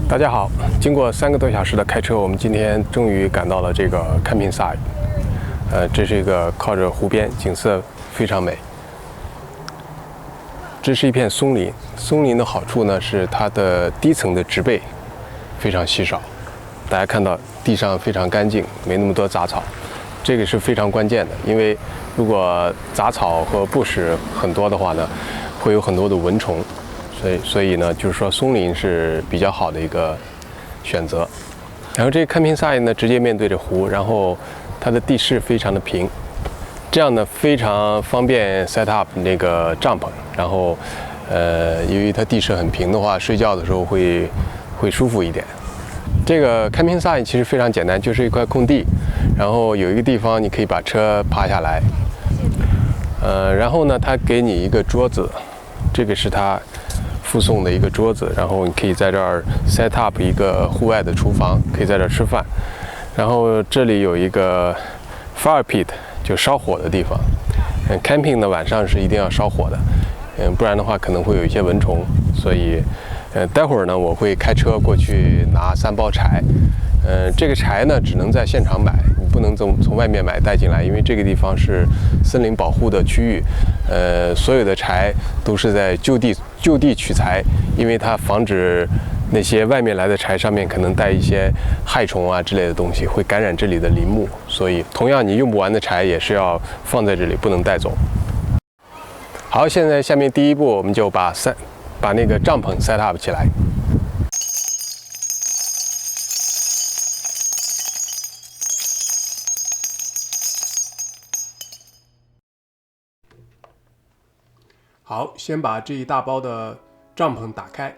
大家好，经过3个多小时的开车，我们今天终于赶到了这个 Camping Site。这是一个靠着湖边，景色非常美。这是一片松林，松林的好处呢是它的低层的植被非常稀少，大家看到地上非常干净，没那么多杂草，这个是非常关键的，因为如果杂草和bush很多的话呢，会有很多的蚊虫。所以呢，就是说松林是比较好的一个选择。然后这个 camping site 呢，直接面对着湖，然后它的地势非常的平，这样呢非常方便 set up 那个帐篷。然后，由于它地势很平的话，睡觉的时候会舒服一点。这个 camping site 其实非常简单，就是一块空地，然后有一个地方你可以把车趴下来，然后呢，它给你一个桌子，这个是它附送的一个桌子，然后你可以在这儿 set up 一个户外的厨房，可以在这儿吃饭。然后这里有一个 fire pit， 就烧火的地方。camping 呢晚上是一定要烧火的，不然的话可能会有一些蚊虫。所以，待会儿呢我会开车过去拿3包柴。这个柴呢只能在现场买，你不能从外面买带进来，因为这个地方是森林保护的区域。所有的柴都是在就地取材，因为它防止那些外面来的柴上面可能带一些害虫啊之类的东西，会感染这里的林木。所以，同样你用不完的柴也是要放在这里，不能带走。好，现在下面第一步，我们就把那个帐篷 set up 起来。好，先把这一大包的帐篷打开。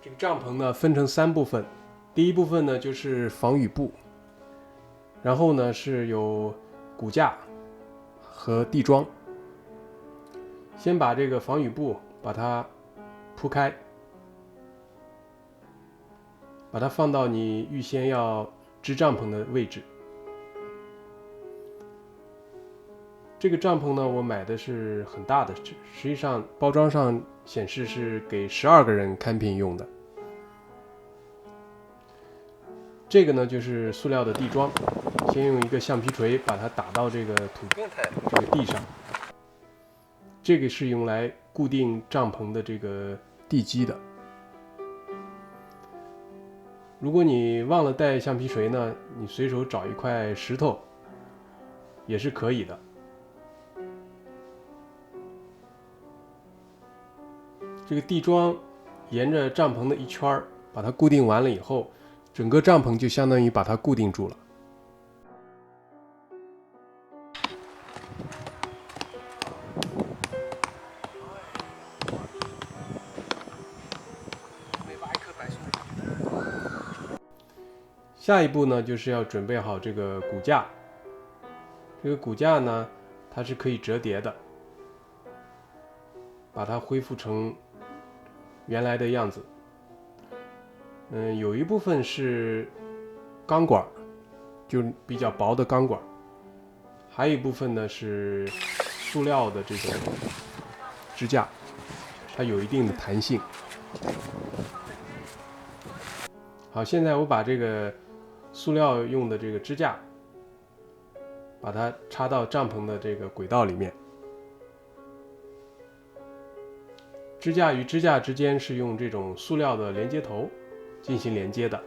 这个帐篷呢分成3部分，第一部分呢就是防雨布，然后呢是有骨架和地桩。先把这个防雨布把它铺开，把它放到你预先要支帐篷的位置。这个帐篷呢，我买的是很大的，实际上包装上显示是给12个人 camping 用的。这个呢就是塑料的地桩，先用一个橡皮锤把它打到这个地上。这个是用来固定帐篷的这个地基的。如果你忘了带橡皮锤呢，你随手找一块石头也是可以的。这个地桩沿着帐篷的一圈把它固定完了以后，整个帐篷就相当于把它固定住了。下一步呢，就是要准备好这个骨架。这个骨架呢，它是可以折叠的，把它恢复成原来的样子。有一部分是钢管，就比较薄的钢管，还有一部分呢是塑料的这种支架，它有一定的弹性。好，现在我把这个塑料用的这个支架，把它插到帐篷的这个轨道里面。支架与支架之间是用这种塑料的连接头进行连接的。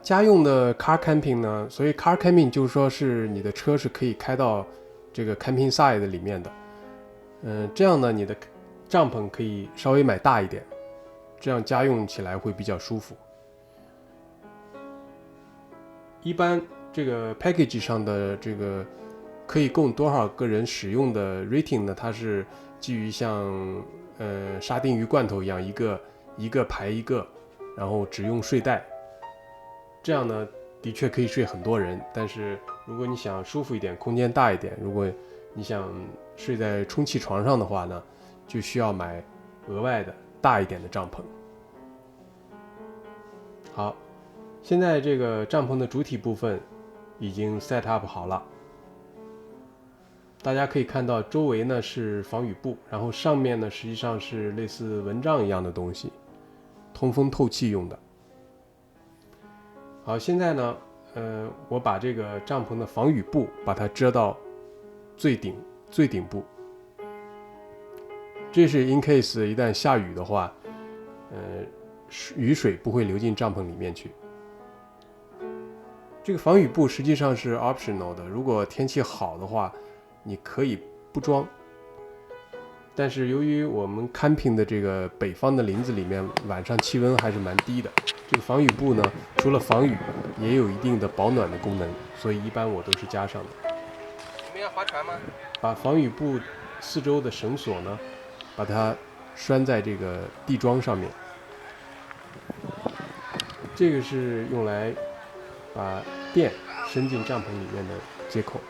家用的 car camping 呢，所以 car camping 就是说是你的车是可以开到这个 camping site 里面的。这样呢，你的帐篷可以稍微买大一点，这样家用起来会比较舒服。一般这个 package 上的这个可以供多少个人使用的 rating 呢？它是基于像沙丁鱼罐头一样，一个排一个，然后只用睡袋。这样呢，的确可以睡很多人。但是如果你想舒服一点，空间大一点，如果你想睡在充气床上的话呢，就需要买额外的大一点的帐篷。好，现在这个帐篷的主体部分已经 set up 好了。大家可以看到周围呢是防雨布，然后上面呢实际上是类似蚊帐一样的东西，通风透气用的。好，现在呢，我把这个帐篷的防雨布把它遮到最顶部，这是 in case 一旦下雨的话，雨水不会流进帐篷里面去。这个防雨布实际上是 optional 的，如果天气好的话，你可以不装。但是由于我们 camping 的这个北方的林子里面，晚上气温还是蛮低的，这个防雨布呢，除了防雨，也有一定的保暖的功能，所以一般我都是加上的。你们要划船吗？把防雨布四周的绳索呢，把它拴在这个地桩上面。这个是用来把电伸进帐篷里面的接口。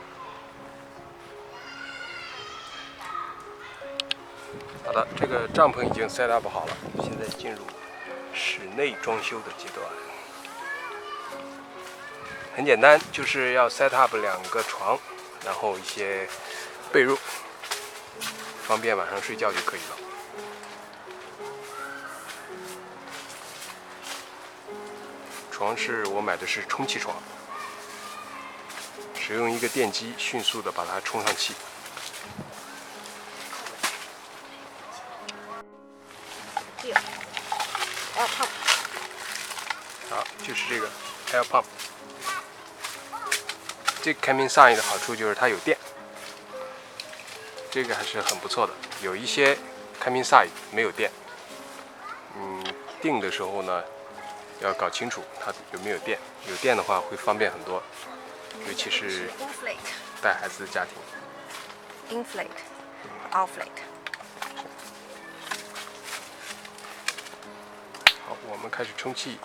好的，这个帐篷已经 set up 好了，现在进入室内装修的阶段。很简单，就是要 set up 2个床，然后一些被褥，方便晚上睡觉就可以了。床是我买的是充气床，使用一个电机迅速的把它充上气。Air pump。好，就是这个 air pump。这个 camping sign 的好处就是它有电，这个还是很不错的。有一些 camping sign 没有电，定的时候呢，要搞清楚它有没有电。有电的话会方便很多，尤其是带孩子的家庭。Inflate。好，我们开始充气。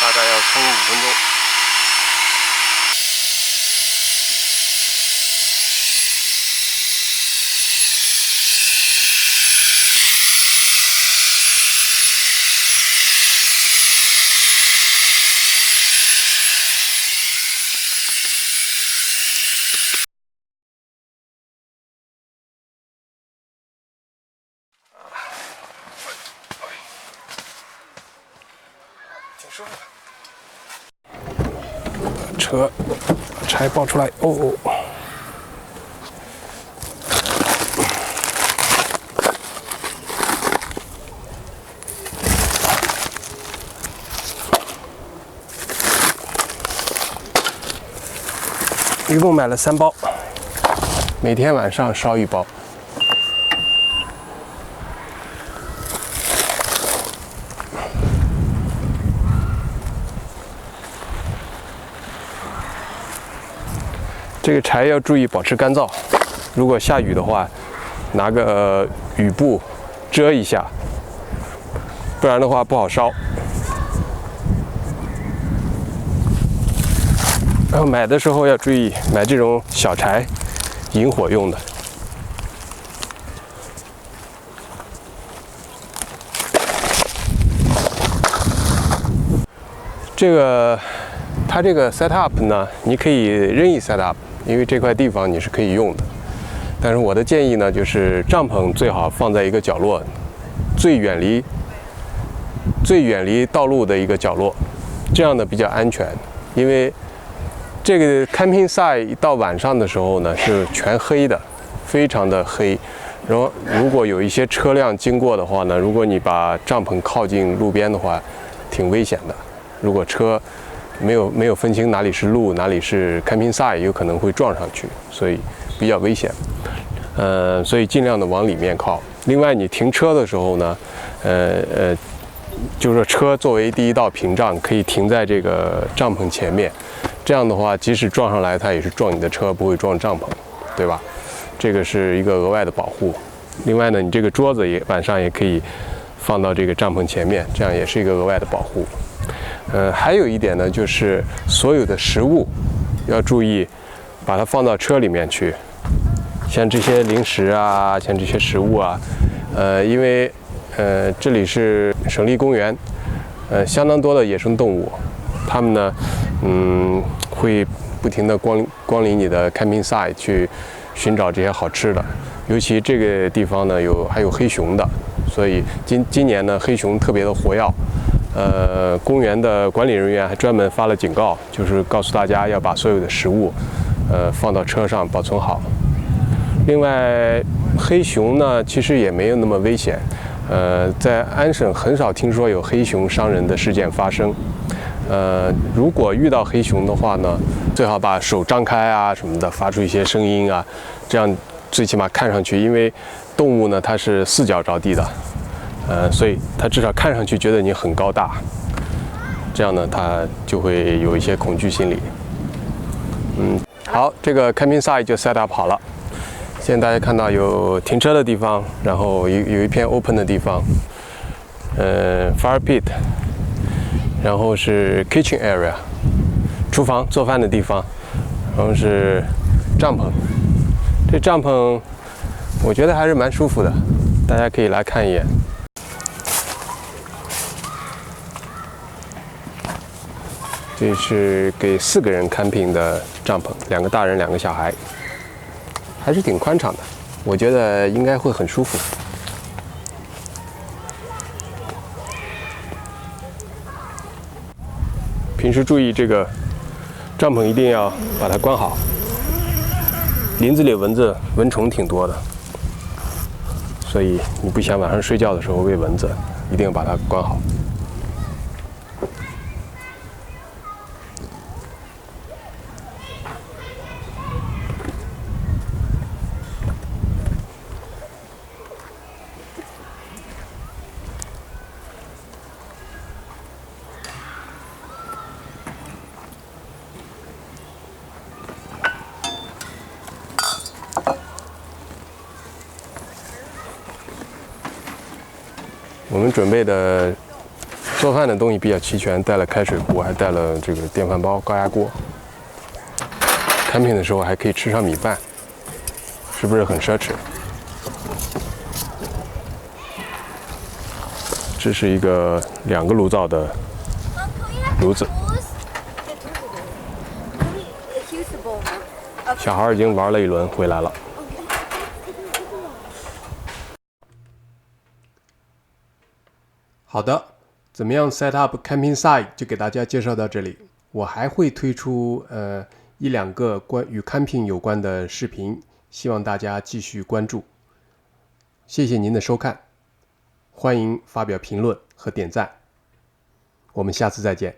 大概要充5分钟。挺舒服的。车柴抱出来，哦。一共买了3包，每天晚上烧1包。这个柴要注意保持干燥，如果下雨的话，拿个雨布遮一下，不然的话不好烧。然后买的时候要注意买这种小柴，引火用的。它这个 set up 呢，你可以任意 set up。因为这块地方你是可以用的，但是我的建议呢，就是帐篷最好放在一个角落，最远离道路的一个角落，这样呢比较安全。因为这个 camping site 一到晚上的时候呢是全黑的，非常的黑。然后如果有一些车辆经过的话呢，如果你把帐篷靠近路边的话，挺危险的。如果车没有分清哪里是路，哪里是 camping site， 有可能会撞上去，所以比较危险。所以尽量的往里面靠。另外，你停车的时候呢，就是说车作为第一道屏障，可以停在这个帐篷前面。这样的话，即使撞上来，它也是撞你的车，不会撞帐篷，对吧？这个是一个额外的保护。另外呢，你这个桌子晚上也可以放到这个帐篷前面，这样也是一个额外的保护。还有一点呢，就是所有的食物要注意把它放到车里面去，像这些零食啊，像这些食物啊，因为这里是省立公园，相当多的野生动物，它们呢，会不停地光临你的 camping site 去寻找这些好吃的。尤其这个地方呢，还有黑熊的，所以今年呢，黑熊特别的活跃。公园的管理人员还专门发了警告，就是告诉大家要把所有的食物，放到车上保存好。另外，黑熊呢其实也没有那么危险，在安省很少听说有黑熊伤人的事件发生。如果遇到黑熊的话呢，最好把手张开啊什么的，发出一些声音啊，这样最起码看上去，因为动物呢它是四脚着地的。所以它至少看上去觉得你很高大，这样呢，它就会有一些恐惧心理。好，这个 camping site 就 set up 好了。现在大家看到有停车的地方，然后有一片 open 的地方，fire pit， 然后是 kitchen area， 厨房做饭的地方，然后是帐篷。这帐篷我觉得还是蛮舒服的，大家可以来看一眼。这是给4个人 camping 的帐篷，2个大人，2个小孩，还是挺宽敞的，我觉得应该会很舒服。平时注意这个帐篷一定要把它关好，林子里蚊虫挺多的，所以你不想晚上睡觉的时候喂蚊子，一定要把它关好。我们准备的做饭的东西比较齐全，带了开水壶，还带了这个电饭煲、高压锅。camping的时候还可以吃上米饭，是不是很奢侈？这是一个2个炉灶的炉子。小孩已经玩了一轮回来了。好的，怎么样 set up camping site 就给大家介绍到这里。我还会推出1、2个与 camping 有关的视频，希望大家继续关注。谢谢您的收看，欢迎发表评论和点赞，我们下次再见。